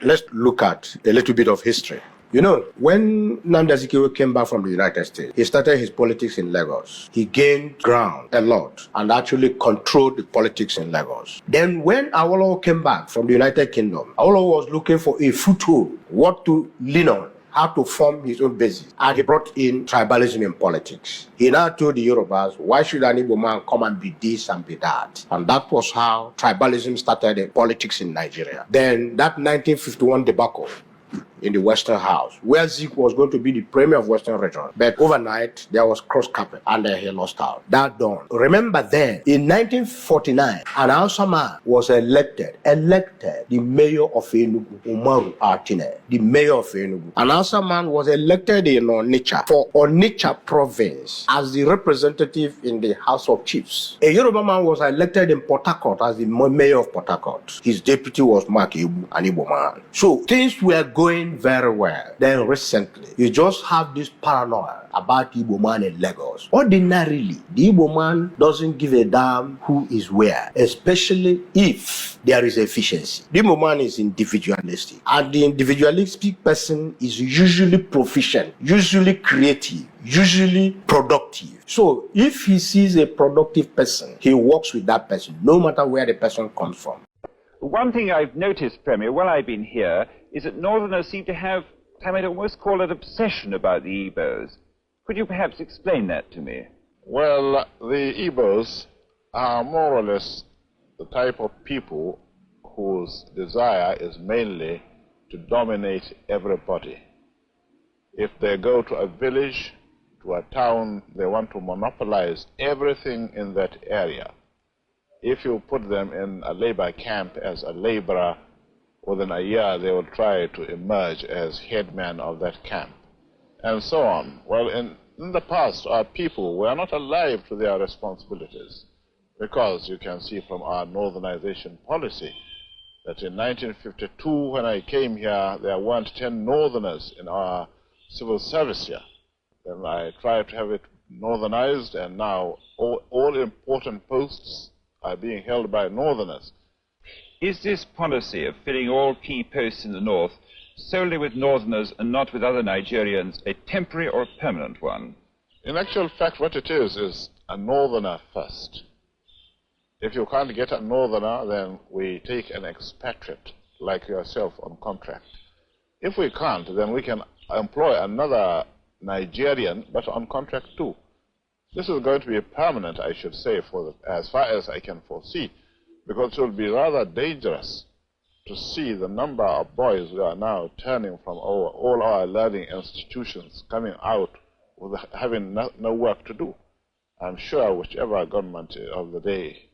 let's look at a little bit of history. You know, when Nnamdi Azikiwe came back from the United States, he started his politics in Lagos. He gained ground a lot and actually controlled the politics in Lagos. Then when Awolowo came back from the United Kingdom, Awolowo was looking for a foothold, what to lean on, how to form his own basis. And he brought in tribalism in politics. He now told the Yorubas, why should an Igbo man come and be this and be that? And that was how tribalism started in politics in Nigeria. Then that 1951 debacle in the Western House, where Zeke was going to be the premier of Western Region. But overnight, there was cross-carpet, and then he lost out. That done. Remember then, in 1949, an Hausa man was elected the mayor of Enugu, Umaru Artine, the mayor of Enugu. An Hausa man was elected in Onitsha, for Onitsha province, as the representative in the House of Chiefs. A Yoruba man was elected in Port Harcourt as the mayor of Port Harcourt. His deputy was Mark Ibu, an Igbo man. So, things were going very well. Then recently, you just have this paranoia about Igbo man in Lagos. Ordinarily, the Igbo man doesn't give a damn who is where, especially if there is efficiency. The Igbo man is individualistic, and the individualistic person is usually proficient, usually creative, usually productive. So if he sees a productive person, he works with that person, no matter where the person comes from. One thing I've noticed, Premier, while I've been here, is that Northerners seem to have, I might almost call it, obsession about the Igbos. Could you perhaps explain that to me? Well, the Igbos are more or less the type of people whose desire is mainly to dominate everybody. If they go to a village, to a town, they want to monopolize everything in that area. If you put them in a labor camp as a laborer, within a year they will try to emerge as headman of that camp, and so on. Well, in the past, our people were not alive to their responsibilities, because you can see from our northernization policy that in 1952, when I came here, there weren't 10 northerners in our civil service here. Then I tried to have it northernized, and now all important posts are being held by northerners. Is this policy of filling all key posts in the north solely with northerners and not with other Nigerians a temporary or a permanent one? In actual fact, what it is a northerner first. If you can't get a northerner, then we take an expatriate like yourself on contract. If we can't, then we can employ another Nigerian, but on contract too. This is going to be permanent, I should say, as far as I can foresee, because it will be rather dangerous to see the number of boys who are now turning from all our learning institutions coming out with having no work to do. I'm sure whichever government of the day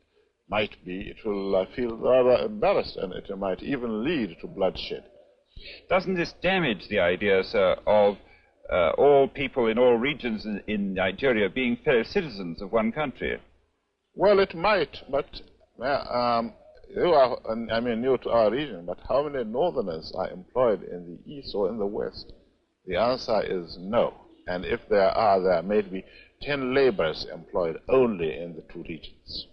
might be, it will feel rather embarrassed, and it might even lead to bloodshed. Doesn't this damage the idea, sir, of all people in all regions in Nigeria being fellow citizens of one country? Well, it might, but you are, new to our region, but how many northerners are employed in the east or in the west? The answer is no. And if there are, there may be 10 laborers employed only in the two regions.